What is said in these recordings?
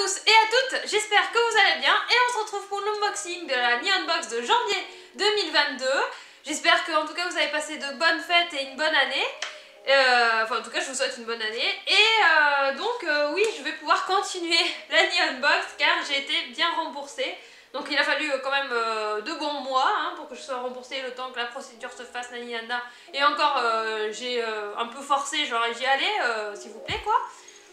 tous et à toutes, j'espère que vous allez bien et on se retrouve pour l'unboxing de la Neon Box de janvier 2022. J'espère que en tout cas vous avez passé de bonnes fêtes et une bonne année. Enfin en tout cas je vous souhaite une bonne année. Et donc oui, je vais pouvoir continuer la Neon Box car j'ai été bien remboursée. Donc il a fallu quand même 2 bons mois pour que je sois remboursée, le temps que la procédure se fasse, nana. Et encore j'ai un peu forcé, genre j'y allais s'il vous plaît quoi.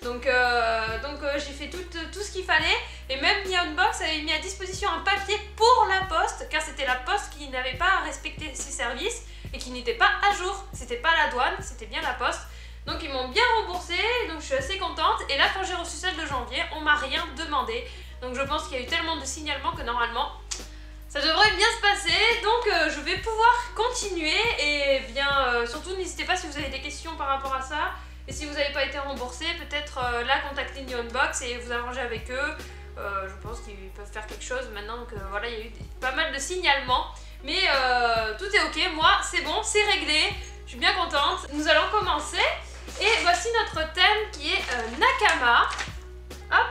Donc j'ai fait tout ce qu'il fallait. Et même Neon Box avait mis à disposition un papier pour la poste, car c'était la poste qui n'avait pas respecté ses services et qui n'était pas à jour. C'était pas la douane, c'était bien la poste. Donc ils m'ont bien remboursé, donc je suis assez contente. Et là quand j'ai reçu celle de janvier, on m'a rien demandé. Donc je pense qu'il y a eu tellement de signalements que normalement ça devrait bien se passer. Donc je vais pouvoir continuer. Et bien surtout n'hésitez pas si vous avez des questions par rapport à ça. Et si vous n'avez pas été remboursé, peut-être là contacter Neon Box et vous arranger avec eux. Je pense qu'ils peuvent faire quelque chose maintenant que voilà, il y a eu pas mal de signalements. Mais tout est ok, moi c'est bon, c'est réglé. Je suis bien contente. Nous allons commencer. Et voici notre thème qui est Nakama. Hop.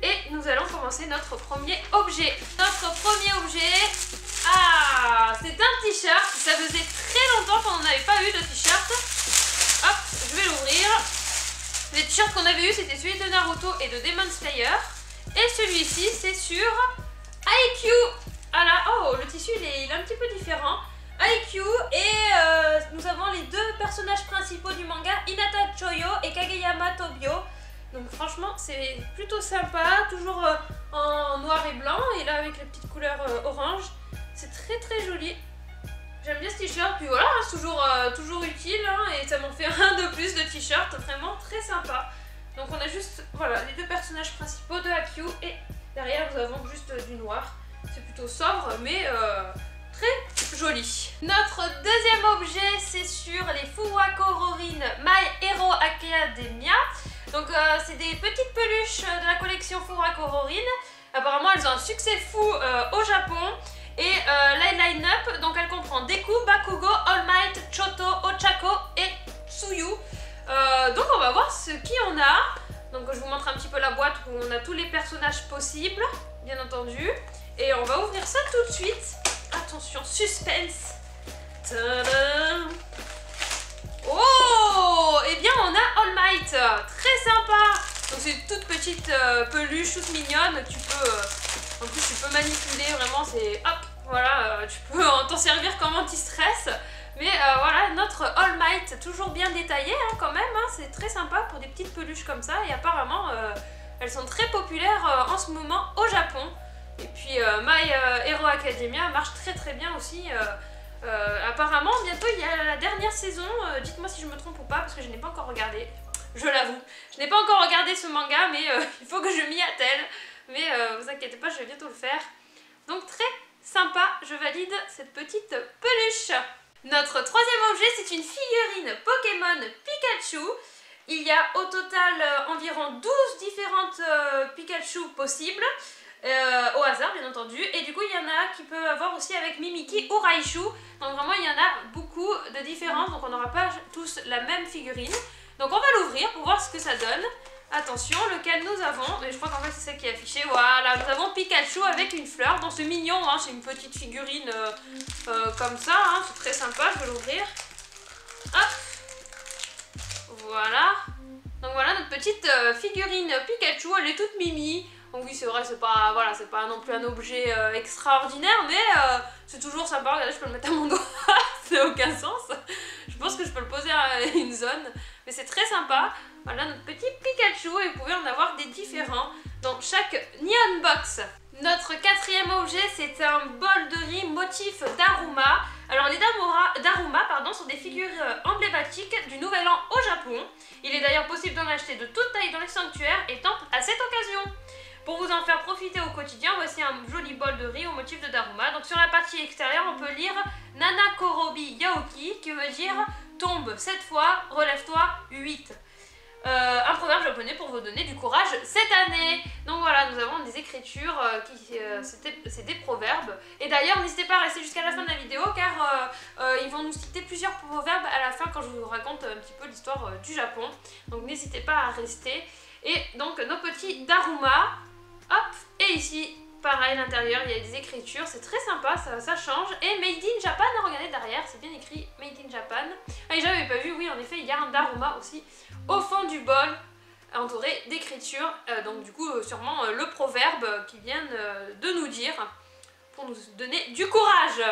Et nous allons commencer notre premier objet. Notre premier objet, c'est un t-shirt. Ça faisait très longtemps qu'on n'avait pas eu de t-shirt. Hop, je vais l'ouvrir. Les t-shirts qu'on avait eu, c'était celui de Naruto et de Demon Slayer. Et celui-ci, c'est sur IQ. Voilà, oh, le tissu, il est un petit peu différent. IQ, et nous avons les deux personnages principaux du manga, Hinata Choyo et Kageyama Tobio. Donc franchement c'est plutôt sympa, toujours en noir et blanc et là avec les petites couleurs orange. C'est très joli. J'aime bien ce t-shirt, puis voilà, c'est toujours utile et ça m'en fait un de plus de t-shirt, vraiment très sympa. Donc on a juste voilà, les deux personnages principaux de Haikyuu et derrière nous avons juste du noir. C'est plutôt sobre mais très joli. Notre deuxième objet c'est sur les Fuwako Rorin My Hero Academia. Donc c'est des petites peluches de la collection Fuwako Rorin. Apparemment elles ont un succès fou au Japon. Et la line-up, donc elle comprend Deku, Bakugo, All Might, Choto, Ochako et Tsuyu. Donc on va voir ce qu'on a. Donc je vous montre un petit peu la boîte où on a tous les personnages possibles, bien entendu. Et on va ouvrir ça tout de suite. Attention, suspense. Tadam. Oh, et bien on a All Might, très sympa. Donc c'est une toute petite peluche, toute mignonne. Tu peux, en plus tu peux manipuler vraiment. C'est hop, voilà, tu peux t'en servir comme anti-stress. Mais voilà, notre All Might, toujours bien détaillé quand même. C'est très sympa pour des petites peluches comme ça. Et apparemment, elles sont très populaires en ce moment au Japon. Et puis My Hero Academia marche très bien aussi. Apparemment bientôt il y a la dernière saison, dites-moi si je me trompe ou pas parce que je n'ai pas encore regardé, je l'avoue, je n'ai pas encore regardé ce manga mais il faut que je m'y attelle, mais vous inquiétez pas, je vais bientôt le faire. Donc très sympa, je valide cette petite peluche. Notre troisième objet c'est une figurine Pokémon Pikachu. Il y a au total environ 12 différentes Pikachu possibles. Au hasard bien entendu, et du coup il y en a qui peut avoir aussi avec Mimikyu ou Raichu, donc vraiment il y en a beaucoup de différences, donc on n'aura pas tous la même figurine. Donc on va l'ouvrir pour voir ce que ça donne. Attention, lequel nous avons, mais je crois qu'en fait c'est ça qui est affiché, voilà, nous avons Pikachu avec une fleur, donc c'est mignon, c'est une petite figurine comme ça, c'est très sympa, je vais l'ouvrir. Hop, voilà, donc voilà notre petite figurine Pikachu, elle est toute mimi. Donc oui c'est vrai, c'est pas, voilà, c'est pas non plus un objet extraordinaire, mais c'est toujours sympa. Regardez, je peux le mettre à mon doigt, ça n'a aucun sens. Je pense que je peux le poser à une zone, mais c'est très sympa. Voilà notre petit Pikachu, et vous pouvez en avoir des différents dans chaque Neon Box. Notre quatrième objet c'est un bol de riz motif Daruma. Alors les Daruma sont des figures emblématiques du Nouvel An au Japon. Il est d'ailleurs possible d'en acheter de toute taille dans les sanctuaires et temples à cette occasion. Pour vous en faire profiter au quotidien, voici un joli bol de riz au motif de Daruma. Donc sur la partie extérieure, on peut lire Nana Korobi Yaoki, qui veut dire tombe 7 fois, relève-toi 8. Un proverbe japonais pour vous donner du courage cette année. Donc voilà, nous avons des écritures, c'est des proverbes. Et d'ailleurs, n'hésitez pas à rester jusqu'à la fin de la vidéo car ils vont nous citer plusieurs proverbes à la fin quand je vous raconte un petit peu l'histoire du Japon. Donc n'hésitez pas à rester. Et donc nos petits Daruma, Et ici, pareil, à l'intérieur, il y a des écritures, c'est très sympa, ça change. Et Made in Japan, regardez derrière, c'est bien écrit Made in Japan. Ah, et j'avais pas vu, oui, en effet, il y a un Daruma aussi au fond du bol, entouré d'écritures. Donc du coup, sûrement le proverbe qu'ils viennent de nous dire pour nous donner du courage.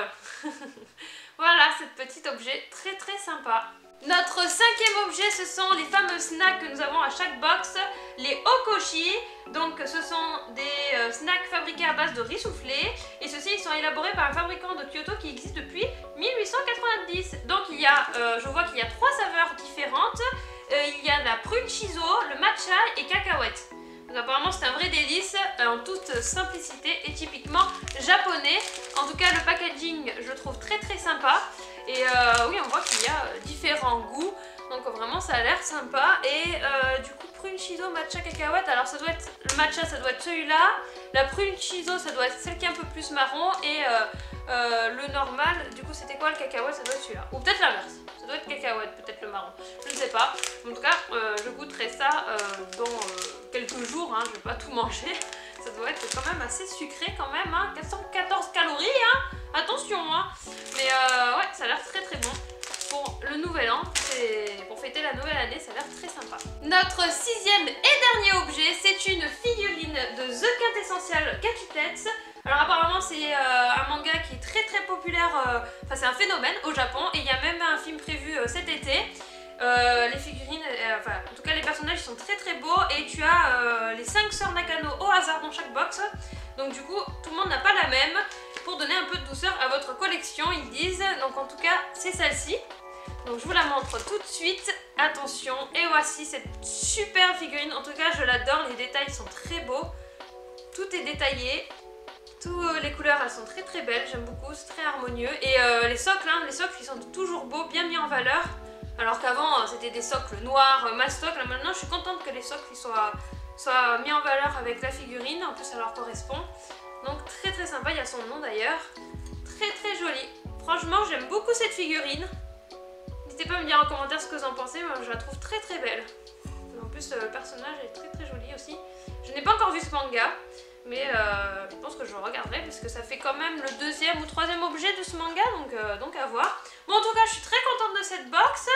Voilà, cette petit objet très très sympa. Notre cinquième objet, ce sont les fameux snacks que nous avons à chaque box, les Okoshi. Donc ce sont des snacks fabriqués à base de riz soufflé et ceux-ci ils sont élaborés par un fabricant de Kyoto qui existe depuis 1890. Donc il y a, je vois qu'il y a 3 saveurs différentes. Il y a la prune shiso, le matcha et cacahuète. Donc apparemment c'est un vrai délice en toute simplicité et typiquement japonais. En tout cas le packaging je le trouve très très sympa. Et oui, on voit qu'il y a différents goûts, donc vraiment ça a l'air sympa. Et du coup, prune shiso, matcha, cacahuète, alors ça doit être, le matcha ça doit être celui-là, la prune shiso ça doit être celle qui est un peu plus marron, et le normal, du coup c'était quoi le cacahuète, ça doit être celui-là. Ou peut-être l'inverse, ça doit être cacahuète, peut-être le marron, je ne sais pas. En tout cas, je goûterai ça dans quelques jours, hein, je vais pas tout manger. Ça doit être quand même assez sucré quand même, hein. 414 calories, hein. Attention, hein. Mais ouais, ça a l'air très très bon. Pour le nouvel an, pour fêter la nouvelle année, ça a l'air très sympa. Notre sixième et dernier objet, c'est une figurine de The Quintessential Quintuplets. Alors apparemment c'est un manga qui est très très populaire, enfin c'est un phénomène au Japon, et il y a même un film prévu cet été. Les figurines, enfin en tout cas les personnages sont très très beaux, et tu as les 5 sœurs Nakano au hasard dans chaque box. Donc du coup tout le monde n'a pas la même, pour donner un peu de douceur à votre collection ils disent. Donc en tout cas c'est celle-ci. Donc je vous la montre tout de suite, attention, et voici cette super figurine. En tout cas je l'adore, les détails sont très beaux, tout est détaillé. Toutes les couleurs elles sont très très belles, j'aime beaucoup, c'est très harmonieux. Et les socles, hein, les socles ils sont toujours beaux, bien mis en valeur. Alors qu'avant c'était des socles noirs, mastoc. Là maintenant je suis contente que les socles ils soient mis en valeur avec la figurine. En plus ça leur correspond. Donc très très sympa, il y a son nom d'ailleurs. Très très joli. Franchement j'aime beaucoup cette figurine. N'hésitez pas à me dire en commentaire ce que vous en pensez, moi je la trouve très très belle. En plus le personnage est très très joli aussi. Je n'ai pas encore vu ce manga, mais je pense que je le regarderai parce que ça fait quand même le 2e ou 3e objet de ce manga, donc à voir. Bon en tout cas je suis très contente de cette box.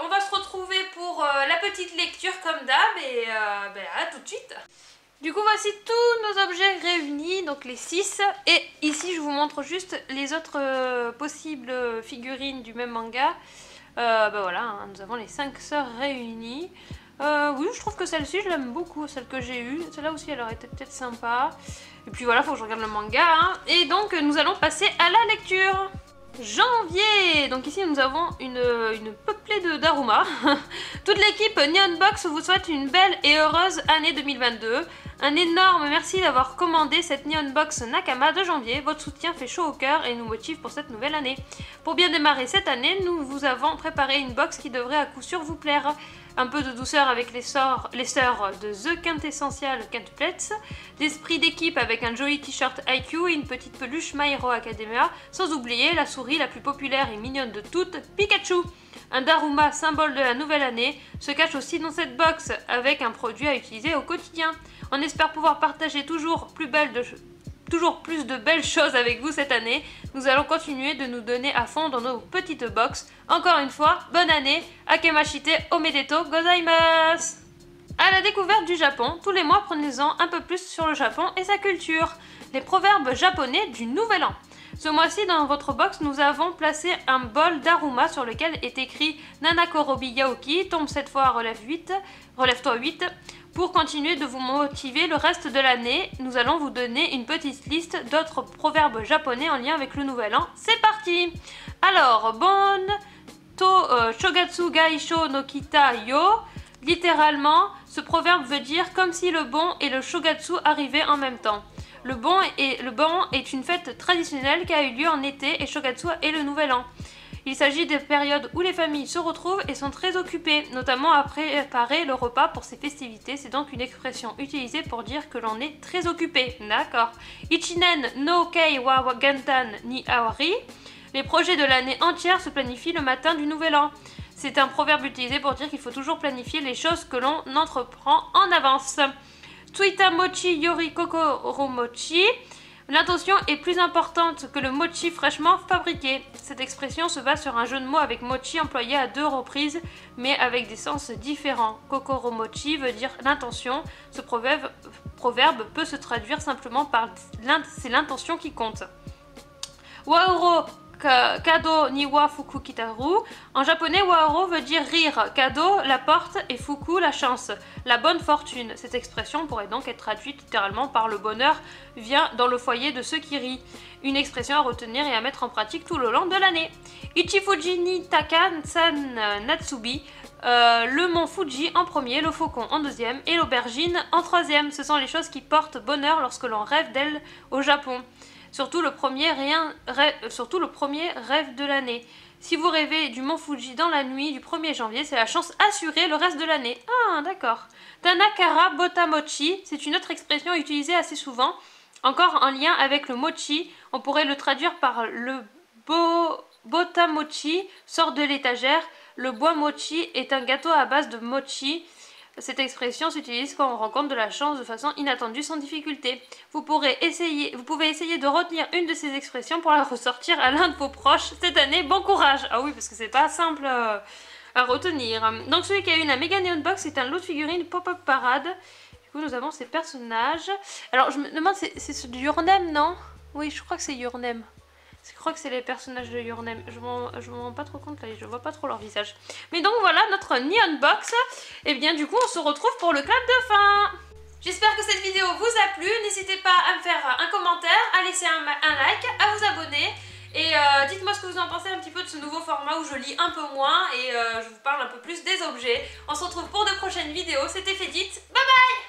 On va se retrouver pour la petite lecture comme d'hab, et ben, à tout de suite. Du coup voici tous nos objets réunis, donc les 6, et ici je vous montre juste les autres possibles figurines du même manga. Ben voilà, hein, nous avons les 5 sœurs réunies. Oui, je trouve que celle-ci, je l'aime beaucoup, celle que j'ai eue. Celle-là aussi, elle aurait été peut-être sympa. Et puis voilà, faut que je regarde le manga. Hein. Et donc, nous allons passer à la lecture. Janvier. Donc ici, nous avons une peuplée de Daruma. Toute l'équipe Neon Box vous souhaite une belle et heureuse année 2022. Un énorme merci d'avoir commandé cette Neon Box Nakama de janvier. Votre soutien fait chaud au cœur et nous motive pour cette nouvelle année. Pour bien démarrer cette année, nous vous avons préparé une box qui devrait à coup sûr vous plaire. Un peu de douceur avec les sœurs de The Quintessential Quintuplets, d'esprit d'équipe avec un joli t-shirt IQ et une petite peluche My Hero Academia, sans oublier la souris la plus populaire et mignonne de toutes, Pikachu. Un Daruma, symbole de la nouvelle année, se cache aussi dans cette box avec un produit à utiliser au quotidien. On espère pouvoir partager toujours plus de belles choses avec vous cette année. Nous allons continuer de nous donner à fond dans nos petites box. Encore une fois, bonne année, Akemashite omedetou gozaimasu. À la découverte du Japon, tous les mois prenez-en un peu plus sur le Japon et sa culture. Les proverbes japonais du Nouvel An. Ce mois-ci, dans votre box, nous avons placé un bol Daruma sur lequel est écrit Nanakorobi Yaoki, tombe cette fois, relève-toi 8. Pour continuer de vous motiver le reste de l'année, nous allons vous donner une petite liste d'autres proverbes japonais en lien avec le Nouvel An. C'est parti! Alors, bon to shogatsu gaisho no kita yo. Littéralement, ce proverbe veut dire comme si le bon et le shogatsu arrivaient en même temps. Le bon est une fête traditionnelle qui a eu lieu en été et shogatsu est le Nouvel An. Il s'agit des périodes où les familles se retrouvent et sont très occupées, notamment à préparer le repas pour ces festivités. C'est donc une expression utilisée pour dire que l'on est très occupé. D'accord. Ichinen no kei wa gentan ni awari. Les projets de l'année entière se planifient le matin du Nouvel An. C'est un proverbe utilisé pour dire qu'il faut toujours planifier les choses que l'on entreprend en avance. Tsuita mochi yori kokoro mochi. L'intention est plus importante que le mochi fraîchement fabriqué. Cette expression se base sur un jeu de mots avec mochi employé à 2 reprises, mais avec des sens différents. Kokoro mochi veut dire l'intention. Ce proverbe peut se traduire simplement par c'est l'intention qui compte. Waoro kado ni wa fuku kitaru. En japonais, waoro veut dire rire, kado la porte et fuku la chance, la bonne fortune. Cette expression pourrait donc être traduite littéralement par le bonheur vient dans le foyer de ceux qui rient. Une expression à retenir et à mettre en pratique tout le long de l'année. Ichifuji ni taka-san natsubi. Le mont Fuji en premier, le faucon en deuxième et l'aubergine en troisième. Ce sont les choses qui portent bonheur lorsque l'on rêve d'elles au Japon. Surtout le premier rêve de l'année. Si vous rêvez du mont Fuji dans la nuit du 1er janvier, c'est la chance assurée le reste de l'année. Ah, d'accord. Tanakara botamochi, c'est une autre expression utilisée assez souvent. Encore en lien avec le mochi, on pourrait le traduire par le botamochi sort de l'étagère. Le bois mochi est un gâteau à base de mochi. Cette expression s'utilise quand on rencontre de la chance de façon inattendue sans difficulté. Vous pouvez essayer de retenir une de ces expressions pour la ressortir à l'un de vos proches cette année. Bon courage! Ah oui, parce que c'est pas simple à retenir. Donc celui qui a eu la méga neon box, c'est un lot de figurines pop-up parade. Du coup, nous avons ces personnages. Alors, je me demande, c'est du Your Name, non? Oui, je crois que c'est Your Name. Je crois que c'est les personnages de Your Name. Je m'en rends pas trop compte là, je vois pas trop leur visage. Mais donc voilà notre Neon Box. Et bien du coup on se retrouve pour le clap de fin. J'espère que cette vidéo vous a plu. N'hésitez pas à me faire un commentaire, à laisser un like, à vous abonner. Et dites-moi ce que vous en pensez un petit peu de ce nouveau format où je lis un peu moins et je vous parle un peu plus des objets. On se retrouve pour de prochaines vidéos. C'était Fédite. Bye bye!